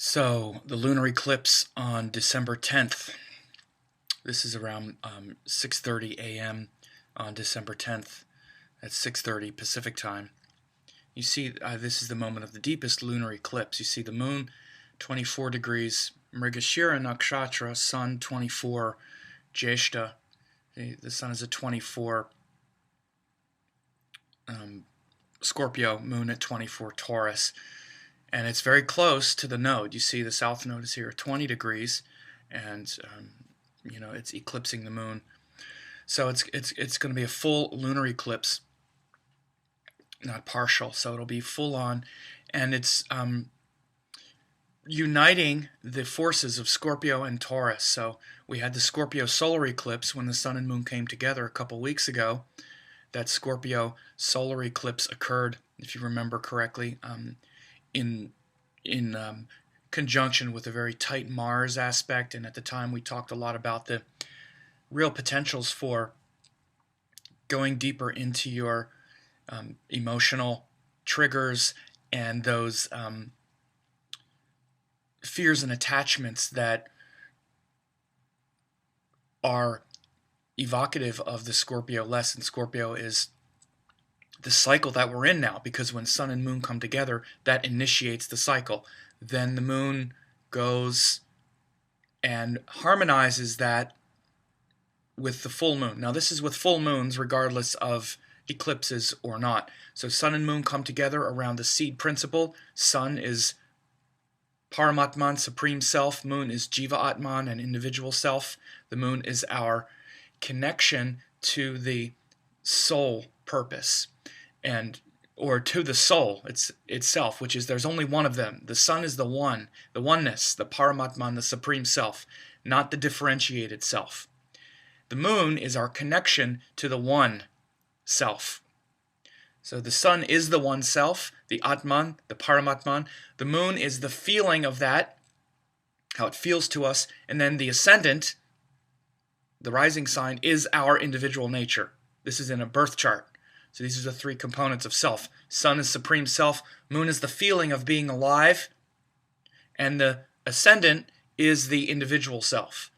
So, the lunar eclipse on December 10th. This is around 6:30 a.m. on December 10th at 6:30 Pacific time. You see, this is the moment of the deepest lunar eclipse. You see the moon 24 degrees Mrigashira Nakshatra, sun 24 Jyeshta. The sun is at 24 Scorpio, moon at 24 Taurus. And it's very close to the node. You see the south node is here at 20 degrees, and it's eclipsing the moon. So it's going to be a full lunar eclipse, not partial. So it'll be full on, and it's uniting the forces of Scorpio and Taurus. So we had the Scorpio solar eclipse when the sun and moon came together a couple weeks ago. That Scorpio solar eclipse occurred, if you remember correctly, in conjunction with a very tight Mars aspect, and at the time we talked a lot about the real potentials for going deeper into your emotional triggers and those fears and attachments that are evocative of the Scorpio lesson. Scorpio is the cycle that we're in now, because when sun and moon come together, that initiates the cycle. Then the moon goes and harmonizes that with the full moon. Now this is with full moons regardless of eclipses or not. So sun and moon come together around the seed principle. Sun is Paramatman, supreme self. Moon is Jiva Atman, an individual self. The moon is our connection to the soul purpose, or to the soul itself, which is there's only one of them. The sun is the one, the oneness, the Paramatman, the supreme self, not the differentiated self. The moon is our connection to the one self. So the sun is the one self, the Atman, the Paramatman. The moon is the feeling of that, how it feels to us, and then the ascendant, the rising sign, is our individual nature. This is in a birth chart. So these are the three components of self. Sun is supreme self, moon is the feeling of being alive, and the ascendant is the individual self,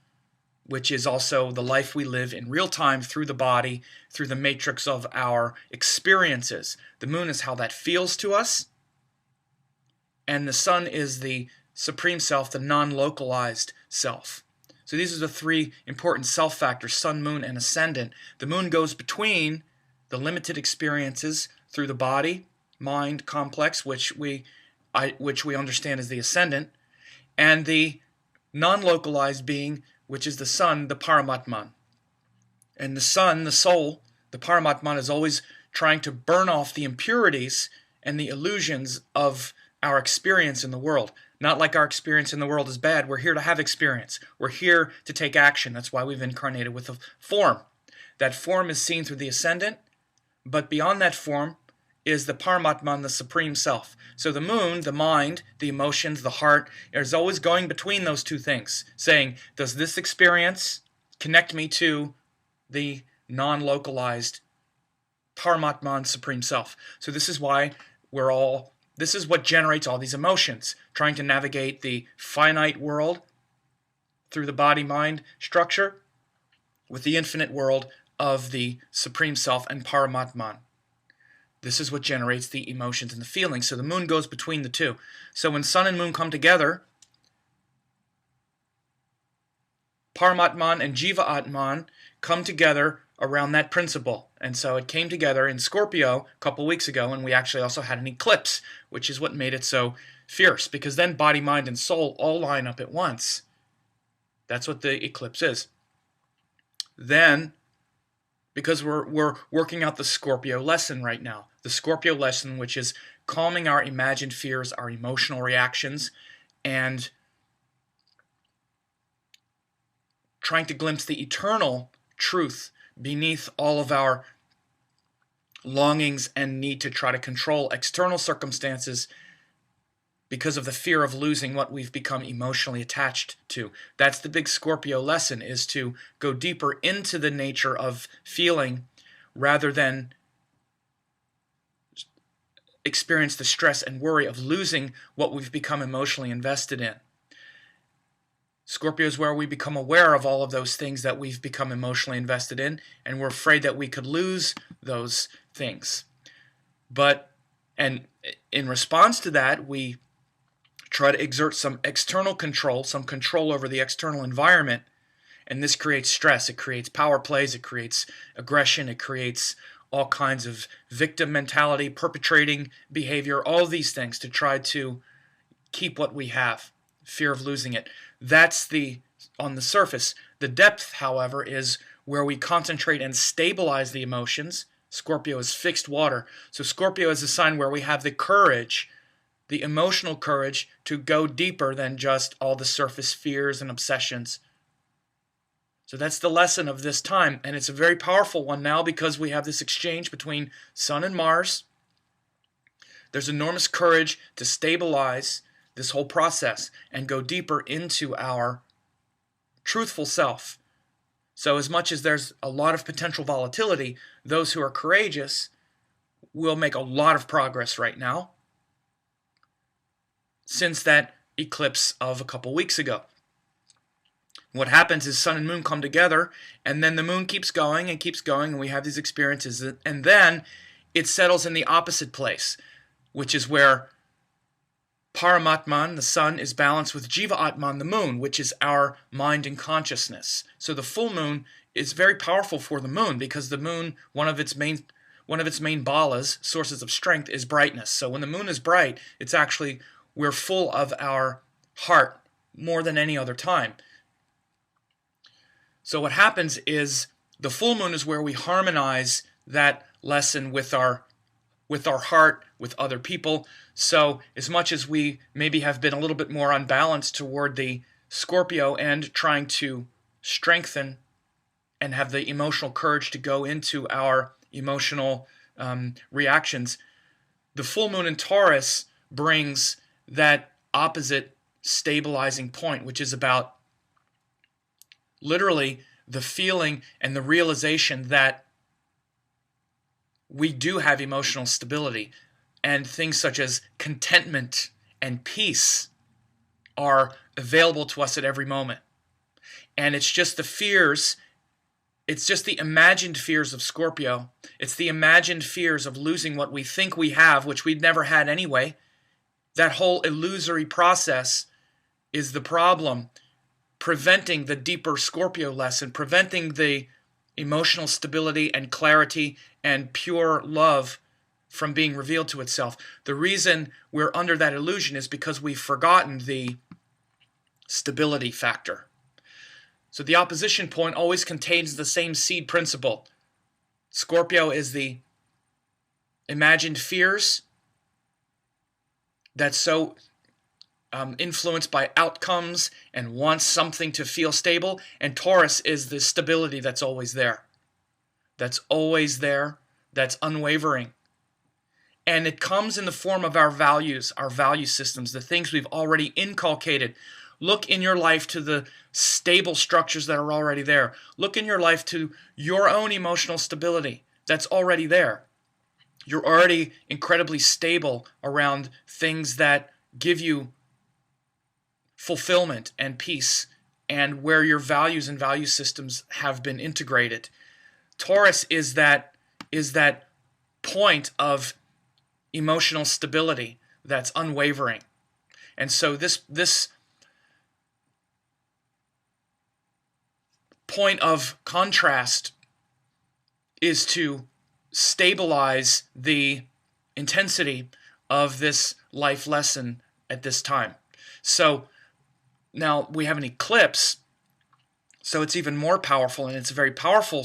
which is also the life we live in real time through the body, through the matrix of our experiences. The moon is how that feels to us, and the sun is the supreme self, the non-localized self. So these are the three important self factors: sun, moon, and ascendant. The moon goes between the limited experiences through the body, mind complex, which we understand as the ascendant, and the non-localized being, which is the sun, the Paramatman. And the sun, the soul, the Paramatman, is always trying to burn off the impurities and the illusions of our experience in the world. Not like our experience in the world is bad. We're here to have experience. We're here to take action. That's why we've incarnated with a form. That form is seen through the ascendant, but beyond that form is the Paramatman, the supreme self. So the moon, the mind, the emotions, the heart, is always going between those two things, saying, does this experience connect me to the non-localized Paramatman, supreme self? So this is why this is what generates all these emotions, trying to navigate the finite world through the body-mind structure with the infinite world of the supreme self and Paramatman. This is what generates the emotions and the feelings. So the moon goes between the two. So when sun and moon come together, Paramatman and Jiva Atman come together around that principle. And so it came together in Scorpio a couple weeks ago, and we actually also had an eclipse, which is what made it so fierce, because then body, mind, and soul all line up at once. That's what the eclipse is. Then, because we're working out the Scorpio lesson right now, the Scorpio lesson, which is calming our imagined fears, our emotional reactions, and trying to glimpse the eternal truth beneath all of our longings and need to try to control external circumstances because of the fear of losing what we've become emotionally attached to. That's the big Scorpio lesson, is to go deeper into the nature of feeling rather than experience the stress and worry of losing what we've become emotionally invested in. Scorpio is where we become aware of all of those things that we've become emotionally invested in, and we're afraid that we could lose those things. And in response to that, we try to exert some external control, some control over the external environment, and this creates stress. It creates power plays, it creates aggression, it creates all kinds of victim mentality, perpetrating behavior, all of these things to try to keep what we have, fear of losing it. That's on the surface. The depth, however, is where we concentrate and stabilize the emotions. Scorpio is fixed water. So Scorpio is a sign where we have the courage, the emotional courage, to go deeper than just all the surface fears and obsessions. So that's the lesson of this time, and it's a very powerful one now because we have this exchange between Sun and Mars. There's enormous courage to stabilize this whole process and go deeper into our truthful self. So as much as there's a lot of potential volatility, those who are courageous will make a lot of progress right now since that eclipse of a couple weeks ago. What happens is Sun and Moon come together, and then the Moon keeps going, and we have these experiences, and then it settles in the opposite place, which is where Paramatman, the Sun, is balanced with Jiva Atman, the Moon, which is our mind and consciousness. So the full moon is very powerful for the Moon because the Moon, one of its main balas, sources of strength, is brightness. So when the Moon is bright, it's actually, we're full of our heart more than any other time. So what happens is the full moon is where we harmonize that lesson with our heart, with other people. So as much as we maybe have been a little bit more unbalanced toward the Scorpio and trying to strengthen and have the emotional courage to go into our emotional reactions, the full moon in Taurus brings that opposite stabilizing point, which is about literally the feeling and the realization that we do have emotional stability, and things such as contentment and peace are available to us at every moment. And it's just the fears, it's just the imagined fears of Scorpio. It's the imagined fears of losing what we think we have, which we'd never had anyway. That whole illusory process is the problem, preventing the deeper Scorpio lesson, preventing the emotional stability and clarity and pure love from being revealed to itself. The reason we're under that illusion is because we've forgotten the stability factor. So the opposition point always contains the same seed principle. Scorpio is the imagined fears that's so influenced by outcomes and wants something to feel stable, and Taurus is the stability that's always there. That's always there, that's unwavering. And it comes in the form of our values, our value systems, the things we've already inculcated. Look in your life to the stable structures that are already there. Look in your life to your own emotional stability that's already there. You're already incredibly stable around things that give you fulfillment and peace, and where your values and value systems have been integrated. Taurus is that point of emotional stability that's unwavering. And so this point of contrast is to stabilize the intensity of this life lesson at this time. So now we have an eclipse, so it's even more powerful, and it's a very powerful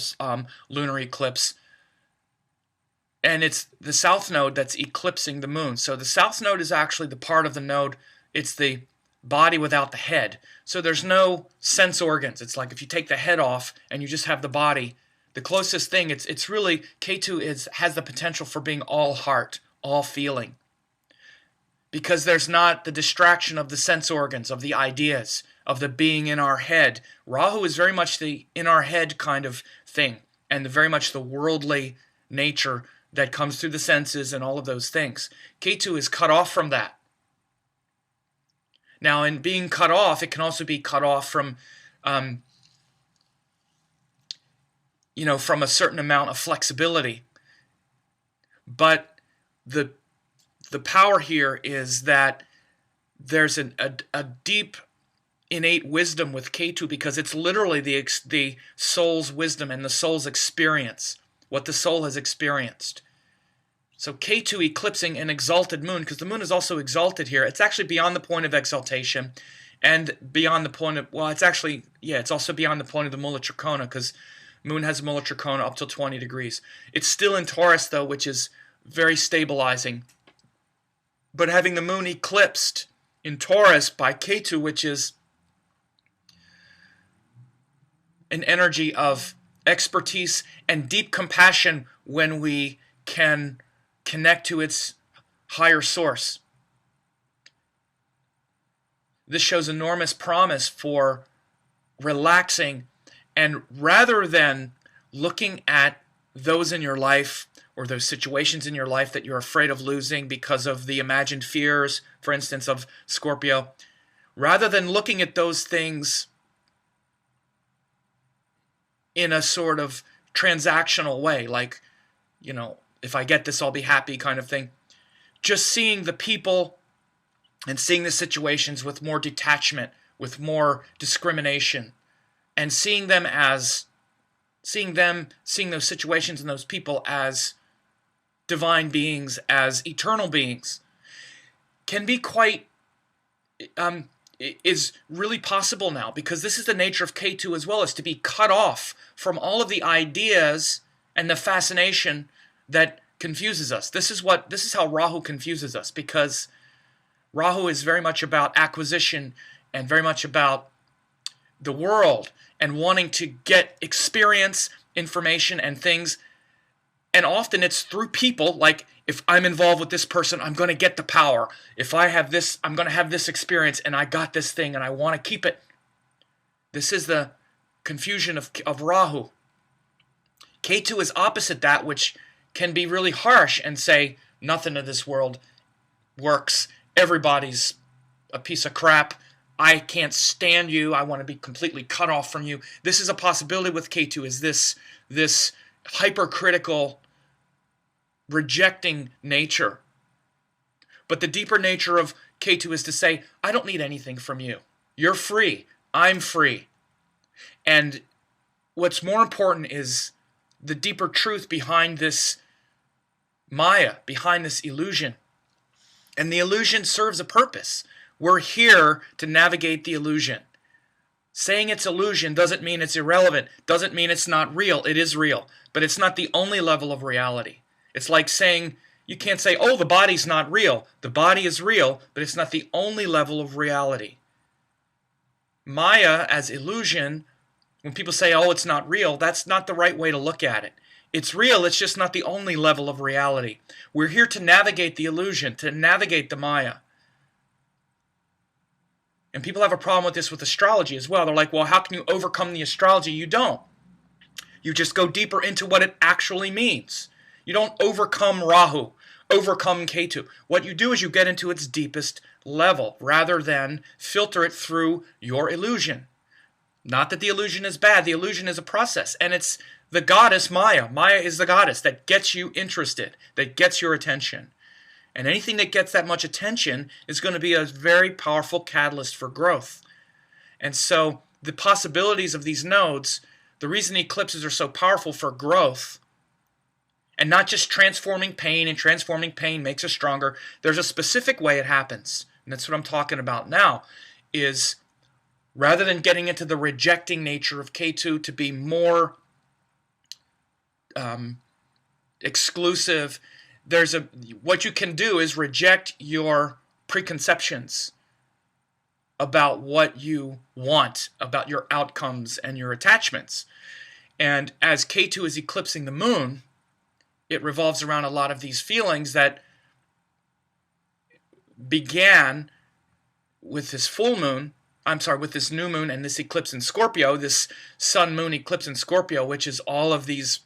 lunar eclipse. And it's the south node that's eclipsing the moon. So the south node is actually the part of the node, it's the body without the head. So there's no sense organs. It's like if you take the head off and you just have the body, the closest thing, it's really, Ketu has the potential for being all heart, all feeling. Because there's not the distraction of the sense organs, of the ideas, of the being in our head. Rahu is very much the in our head kind of thing, and very much the worldly nature that comes through the senses and all of those things. Ketu is cut off from that. Now, in being cut off, it can also be cut off from, from a certain amount of flexibility. But the power here is that there's a deep innate wisdom with Ketu, because it's literally the soul's wisdom and the soul's experience, what the soul has experienced. So Ketu eclipsing an exalted moon, because the moon is also exalted here. It's actually beyond the point of exaltation and beyond the point of, it's also beyond the point of the Mula Trikona, because moon has a Mula Trikona up till 20 degrees. It's still in Taurus, though, which is very stabilizing. But having the moon eclipsed in Taurus by Ketu, which is an energy of expertise and deep compassion when we can connect to its higher source. This shows enormous promise for relaxing, and rather than looking at those in your life or those situations in your life that you're afraid of losing because of the imagined fears, for instance, of Scorpio, rather than looking at those things in a sort of transactional way, like, if I get this, I'll be happy kind of thing. Just seeing the people and seeing the situations with more detachment, with more discrimination, and seeing those situations and those people as divine beings, as eternal beings, can be quite, is really possible now, because this is the nature of Ketu as well, is to be cut off from all of the ideas and the fascination that confuses us. This is how Rahu confuses us, because Rahu is very much about acquisition and very much about the world and wanting to get experience, information, and things. And often it's through people, like, if I'm involved with this person, I'm going to get the power. If I have this, I'm going to have this experience, and I got this thing, and I want to keep it. This is the confusion of Rahu. Ketu is opposite that, which can be really harsh and say, nothing of this world works. Everybody's a piece of crap. I can't stand you. I want to be completely cut off from you. This is a possibility with Ketu, is this hypercritical, rejecting nature. But the deeper nature of Ketu is to say, I don't need anything from you. You're free. I'm free. And what's more important is the deeper truth behind this Maya, behind this illusion. And the illusion serves a purpose. We're here to navigate the illusion. Saying it's illusion doesn't mean it's irrelevant, doesn't mean it's not real. It is real, but it's not the only level of reality. It's like saying, you can't say, oh, the body's not real. The body is real, but it's not the only level of reality. Maya as illusion, when people say, oh, it's not real, that's not the right way to look at it. It's real, it's just not the only level of reality. We're here to navigate the illusion, to navigate the Maya. And people have a problem with this with astrology as well. They're like, well, how can you overcome the astrology? You don't. You just go deeper into what it actually means. You don't overcome Rahu, overcome Ketu. What you do is you get into its deepest level rather than filter it through your illusion. Not that the illusion is bad. The illusion is a process. And it's the goddess Maya. Maya is the goddess that gets you interested, that gets your attention. And anything that gets that much attention is going to be a very powerful catalyst for growth. And so the possibilities of these nodes, the reason eclipses are so powerful for growth, and not just transforming pain, and transforming pain makes us stronger. There's a specific way it happens. And that's what I'm talking about now, is rather than getting into the rejecting nature of Ketu to be more exclusive, what you can do is reject your preconceptions about what you want, about your outcomes and your attachments. And as Ketu is eclipsing the moon, it revolves around a lot of these feelings that began with this with this new moon and this eclipse in Scorpio, this sun-moon eclipse in Scorpio, which is all of these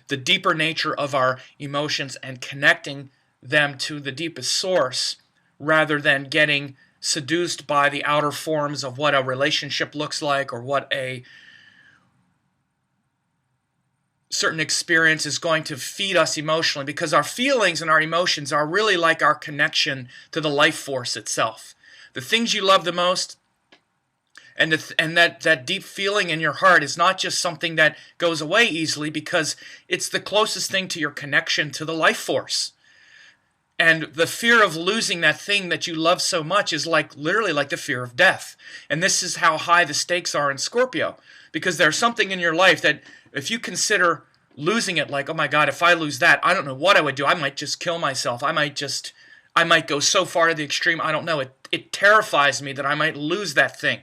the deeper nature of our emotions and connecting them to the deepest source, rather than getting seduced by the outer forms of what a relationship looks like or what a certain experience is going to feed us emotionally, because our feelings and our emotions are really like our connection to the life force itself. The things you love the most, and that deep feeling in your heart is not just something that goes away easily, because it's the closest thing to your connection to the life force. And the fear of losing that thing that you love so much is literally like the fear of death. And this is how high the stakes are in Scorpio, because there's something in your life that if you consider losing it, like, oh my God, if I lose that, I don't know what I would do. I might just kill myself. I might go so far to the extreme. I don't know. It terrifies me that I might lose that thing.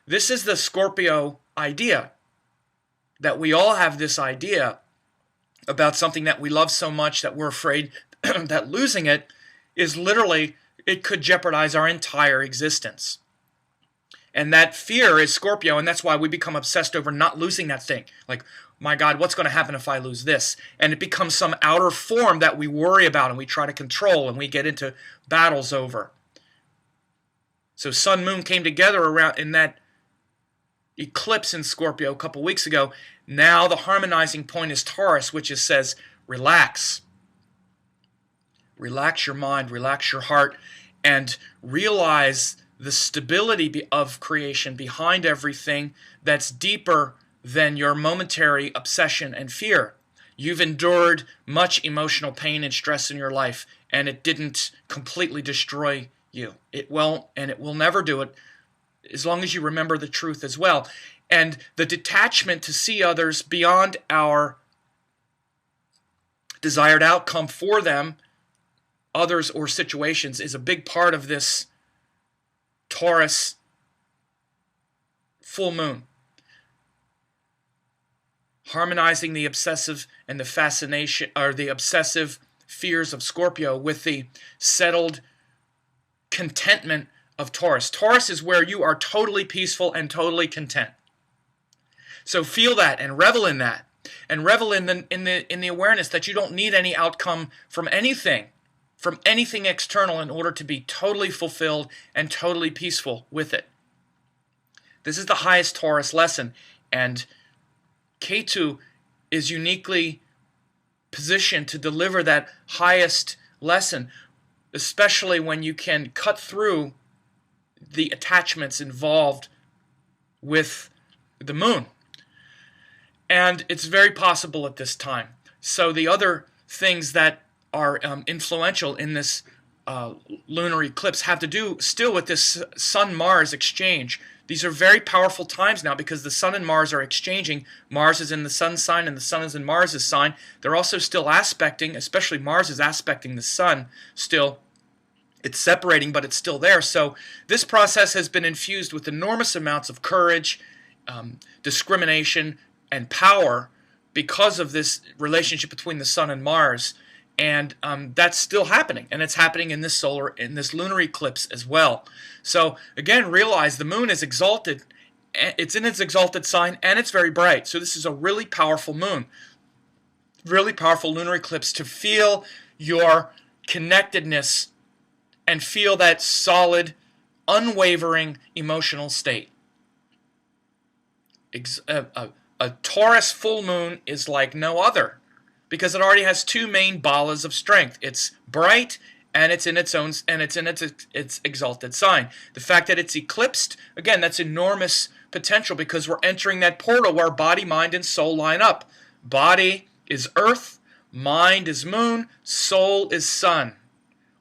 This is the Scorpio idea, that we all have this idea about something that we love so much that we're afraid that losing it is literally, it could jeopardize our entire existence. And that fear is Scorpio, and that's why we become obsessed over not losing that thing. Like, my God, what's going to happen if I lose this? And it becomes some outer form that we worry about and we try to control and we get into battles over. So Sun Moon came together around in that eclipse in Scorpio a couple weeks ago. Now the harmonizing point is Taurus, which says, relax. Relax your mind, relax your heart, and realize the stability of creation behind everything that's deeper than your momentary obsession and fear. You've endured much emotional pain and stress in your life, and it didn't completely destroy you. It won't, and it will never do it, as long as you remember the truth as well. And the detachment to see others beyond our desired outcome for them, others or situations, is a big part of this Taurus full moon. Harmonizing the obsessive and the fascination, or the obsessive fears of Scorpio with the settled contentment of Taurus. Taurus is where you are totally peaceful and totally content. So feel that and revel in that, and revel in the awareness that you don't need any outcome from anything external in order to be totally fulfilled and totally peaceful with it. This is the highest Taurus lesson, and Ketu is uniquely positioned to deliver that highest lesson, especially when you can cut through the attachments involved with the moon. And it's very possible at this time. So the other things that are influential in this lunar eclipse have to do still with this Sun-Mars exchange. These are very powerful times now because the Sun and Mars are exchanging. Mars is in the Sun's sign and the Sun is in Mars' sign. They're also still aspecting, especially Mars is aspecting the Sun still. It's separating, but it's still there. So this process has been infused with enormous amounts of courage, discrimination, and power because of this relationship between the Sun and Mars. And that's still happening, and it's happening in this lunar eclipse as well. So again, realize the moon is exalted. It's in its exalted sign, and it's very bright. So this is a really powerful moon, really powerful lunar eclipse to feel your connectedness and feel that solid, unwavering emotional state. A Taurus full moon is like no other, because it already has two main balas of strength. It's bright, and it's in its own, and it's in its exalted sign. The fact that it's eclipsed, again, that's enormous potential, because we're entering that portal where body, mind, and soul line up. Body is earth, mind is moon, soul is sun.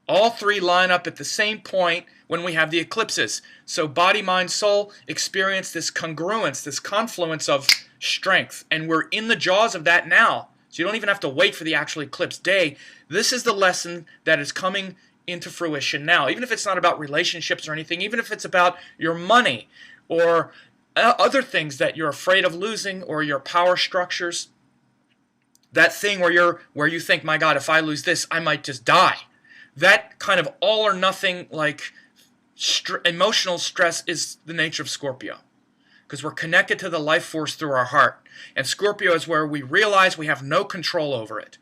All three line up at the same point when we have the eclipses. So body, mind, soul experience this congruence, this confluence of strength, and we're in the jaws of that now. So you don't even have to wait for the actual eclipse day. This is the lesson that is coming into fruition now. Even if it's not about relationships or anything, even if it's about your money or other things that you're afraid of losing, or your power structures, that thing where you think, my God, if I lose this, I might just die. That kind of all or nothing, like emotional stress, is the nature of Scorpio. because we're connected to the life force through our heart. And Scorpio is where we realize we have no control over it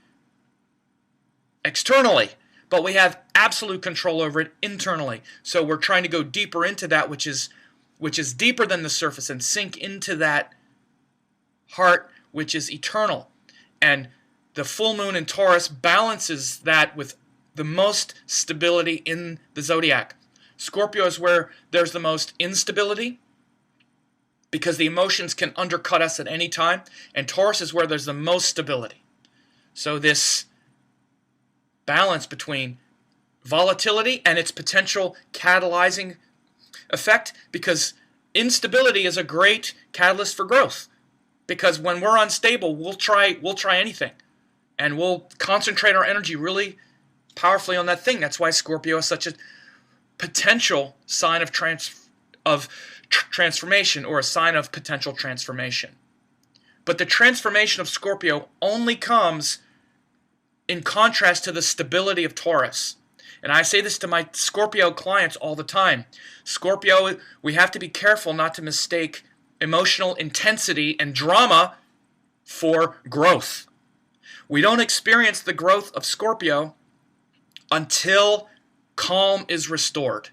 externally, but we have absolute control over it internally. So we're trying to go deeper into that which is deeper than the surface and sink into that heart which is eternal. And the full moon in Taurus balances that with the most stability in the zodiac. Scorpio is where there's the most instability because the emotions can undercut us at any time, and Taurus is where there's the most stability. So this balance between volatility and its potential catalyzing effect, because instability is a great catalyst for growth. Because when we're unstable, we'll try anything, and we'll concentrate our energy really powerfully on that thing. That's why Scorpio is such a potential sign of transformation, or a sign of potential transformation. But the transformation of Scorpio only comes in contrast to the stability of Taurus. And I say this to my Scorpio clients all the time. Scorpio, we have to be careful not to mistake emotional intensity and drama for growth. We don't experience the growth of Scorpio until calm is restored.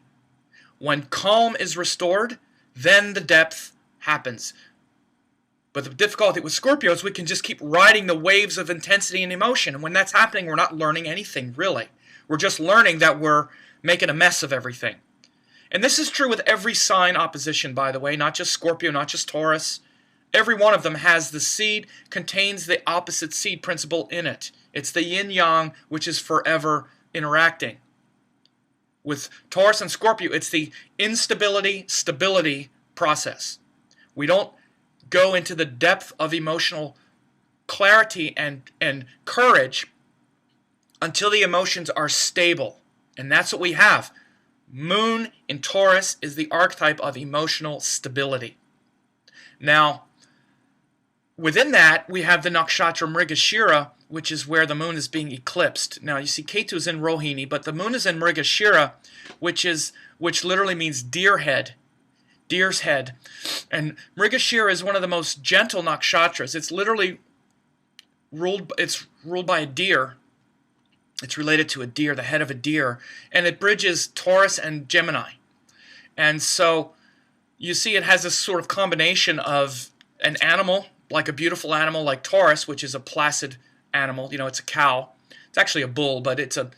When calm is restored, then the depth happens. But the difficulty with Scorpio is we can just keep riding the waves of intensity and emotion. And when that's happening, we're not learning anything, really. We're just learning that we're making a mess of everything. And this is true with every sign opposition, by the way, not just Scorpio, not just Taurus. Every one of them has the seed, contains the opposite seed principle in it. It's the yin-yang, which is forever interacting. With Taurus and Scorpio, it's the instability-stability process. We don't go into the depth of emotional clarity and courage until the emotions are stable. And that's what we have. Moon in Taurus is the archetype of emotional stability. Now, within that, we have the Nakshatra of Mrigashira, which is where the moon is being eclipsed. Now, you see Ketu is in Rohini, but the moon is in Mrigashira, which literally means deer head, deer's head. And Mrigashira is one of the most gentle nakshatras. It's literally ruled by a deer. It's related to a deer, the head of a deer, and it bridges Taurus and Gemini. And so you see it has this sort of combination of an animal, like a beautiful animal like Taurus, which is a placid animal. You know, it's a cow. It's actually a bull, but it's an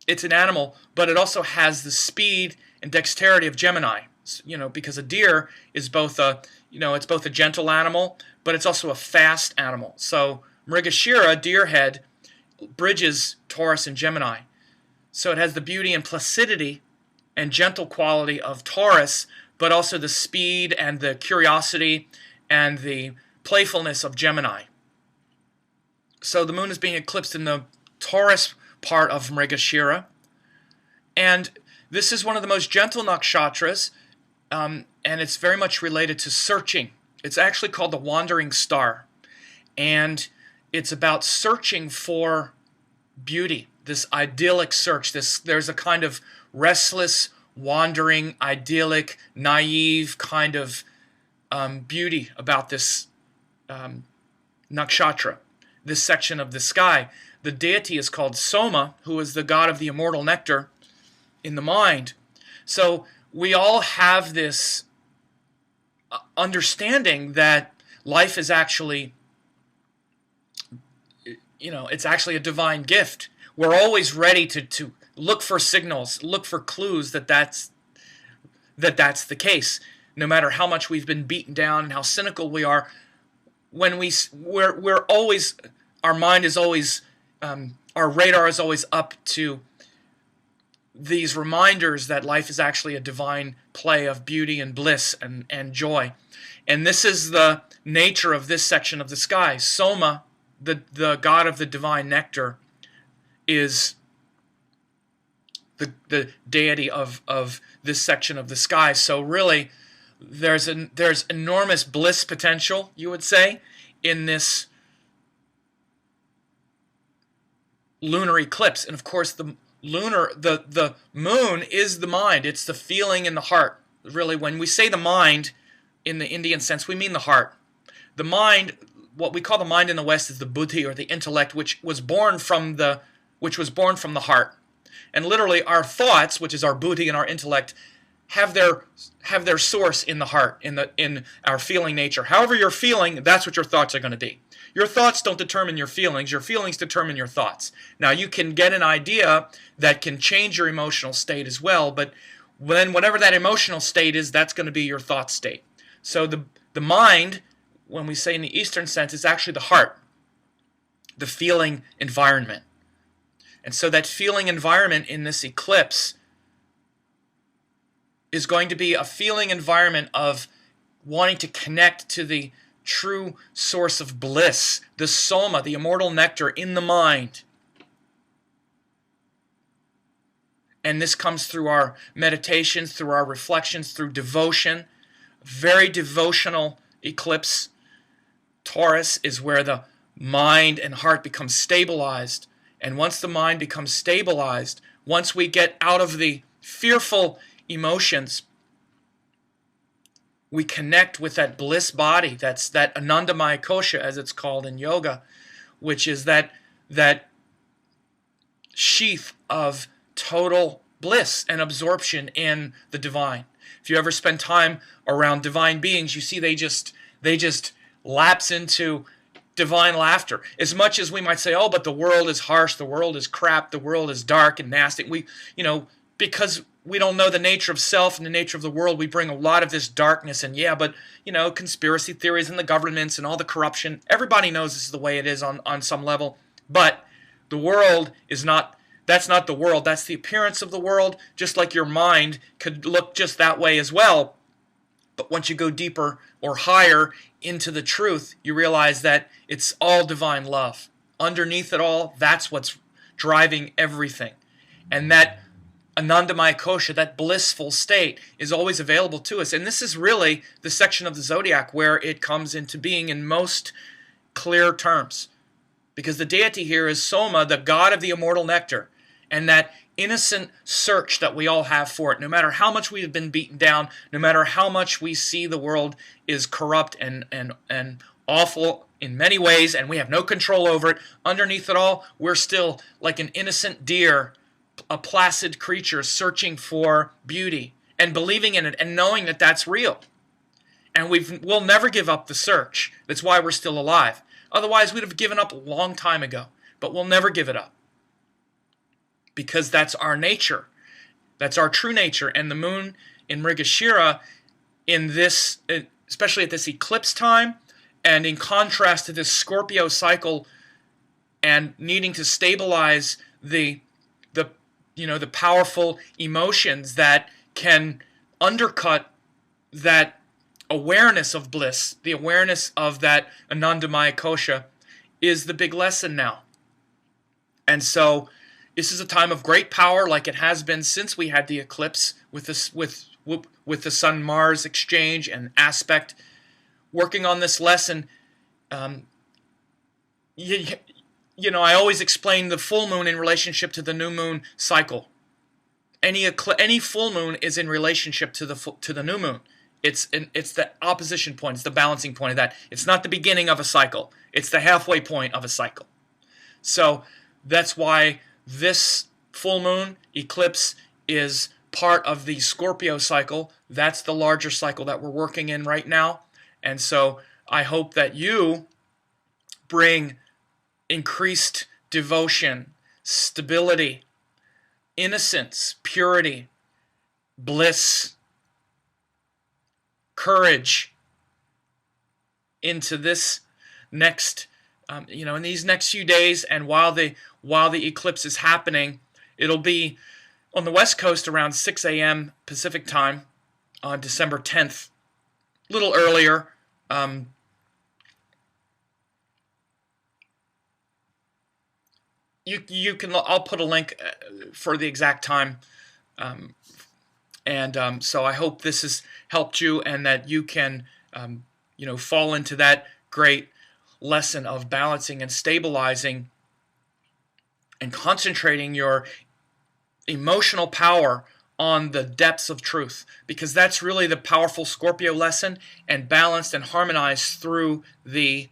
animal, but it also has the speed and dexterity of Gemini. You know, because a deer is both it's both a gentle animal, but it's also a fast animal. So Mrigashira, deer head, bridges Taurus and Gemini. So it has the beauty and placidity and gentle quality of Taurus, but also the speed and the curiosity and the playfulness of Gemini. So the moon is being eclipsed in the Taurus part of Mrigashira. And this is one of the most gentle nakshatras, and it's very much related to searching. It's actually called the wandering star. And it's about searching for beauty, this idyllic search. There's a kind of restless, wandering, idyllic, naive kind of beauty about this nakshatra, this section of the sky. The deity is called Soma, who is the god of the immortal nectar in the mind. So we all have this understanding that life is actually, it's actually a divine gift. We're always ready to look for signals, look for clues that's the case. No matter how much we've been beaten down and how cynical we are, when we're always, our mind is always, our radar is always up to these reminders that life is actually a divine play of beauty and bliss and joy. And this is the nature of this section of the sky. Soma, the god of the divine nectar, is the deity of this section of the sky. So really, there's enormous bliss potential, you would say, in this lunar eclipse. And of course, the moon is the mind. It's the feeling in the heart. really, when we say the mind in the Indian sense, we mean the heart. The mind, what we call the mind in the West, is the buddhi, or the intellect, which was born from the heart. And literally, our thoughts, which is our buddhi and our intellect, have their source in the heart, in our feeling nature. However you're feeling, that's what your thoughts are going to be. Your thoughts don't determine your feelings. Your feelings determine your thoughts. Now, you can get an idea that can change your emotional state as well, but whatever that emotional state is, that's going to be your thought state. So the mind, when we say in the Eastern sense, is actually the heart, the feeling environment. And so that feeling environment in this eclipse is going to be a feeling environment of wanting to connect to the true source of bliss, the Soma, the immortal nectar in the mind. And this comes through our meditations, through our reflections, through devotion. Very devotional eclipse. Taurus is where the mind and heart become stabilized. And once the mind becomes stabilized, once we get out of the fearful emotions, we connect with that bliss body. That's that Anandamaya Kosha, as it's called in yoga, which is that sheath of total bliss and absorption in the divine. If you ever spend time around divine beings, you see they just lapse into divine laughter. As much as we might say, oh, but the world is harsh, the world is crap, the world is dark and nasty. Because we don't know the nature of self and the nature of the world, we bring a lot of this darkness. And but conspiracy theories and the governments and all the corruption, everybody knows this is the way it is on some level. But the world is not, that's not the world. That's the appearance of the world, just like your mind could look just that way as well. But once you go deeper or higher into the truth, you realize that it's all divine love. Underneath it all, that's what's driving everything. And that Anandamaya Kosha, that blissful state, is always available to us. And this is really the section of the zodiac where it comes into being in most clear terms. Because the deity here is Soma, the god of the immortal nectar. And that innocent search that we all have for it, no matter how much we have been beaten down, no matter how much we see the world is corrupt and awful in many ways, and we have no control over it, underneath it all, we're still like an innocent deer, a placid creature searching for beauty and believing in it and knowing that that's real. And we'll never give up the search. That's why we're still alive. Otherwise, we'd have given up a long time ago. But we'll never give it up. Because that's our nature. That's our true nature. And the moon in Mrigashira, in this, especially at this eclipse time, and in contrast to this Scorpio cycle and needing to stabilize the powerful emotions that can undercut that awareness of bliss, the awareness of that Anandamaya Kosha, is the big lesson now. And so this is a time of great power, like it has been since we had the eclipse with the Sun-Mars exchange and aspect. Working on this lesson, I always explain the full moon in relationship to the new moon cycle. Any full moon is in relationship to the new moon. It's the opposition point. It's the balancing point of that. It's not the beginning of a cycle. It's the halfway point of a cycle. So that's why this full moon eclipse is part of the Scorpio cycle. That's the larger cycle that we're working in right now. And so I hope that you bring increased devotion, stability, innocence, purity, bliss, courage into this next, in these next few days, and while the eclipse is happening. It'll be on the West Coast around 6 a.m. Pacific time on December 10th, a little earlier. You can. I'll put a link for the exact time, so I hope this has helped you, and that you can, fall into that great lesson of balancing and stabilizing and concentrating your emotional power on the depths of truth, because that's really the powerful Scorpio lesson, and balanced and harmonized through the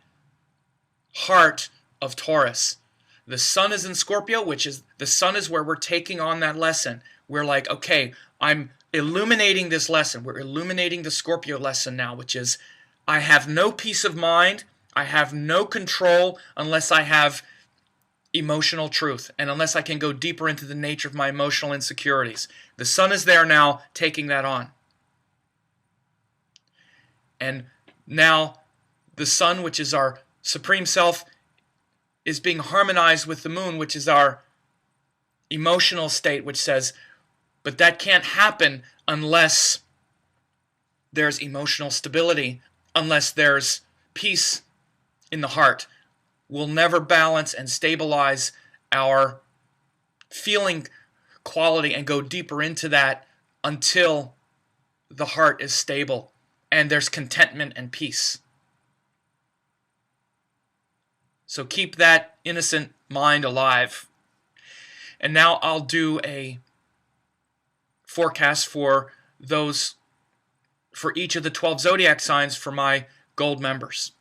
heart of Taurus. The sun is in Scorpio, which is, the sun is where we're taking on that lesson. We're like, okay, I'm illuminating this lesson. We're illuminating the Scorpio lesson now, which is, I have no peace of mind. I have no control unless I have emotional truth, and unless I can go deeper into the nature of my emotional insecurities. The sun is there now, taking that on. And now the sun, which is our supreme self, is being harmonized with the moon, which is our emotional state, which says, but that can't happen unless there's emotional stability, unless there's peace in the heart. We'll never balance and stabilize our feeling quality and go deeper into that until the heart is stable and there's contentment and peace. So keep that innocent mind alive. And now I'll do a forecast for each of the 12 zodiac signs for my gold members.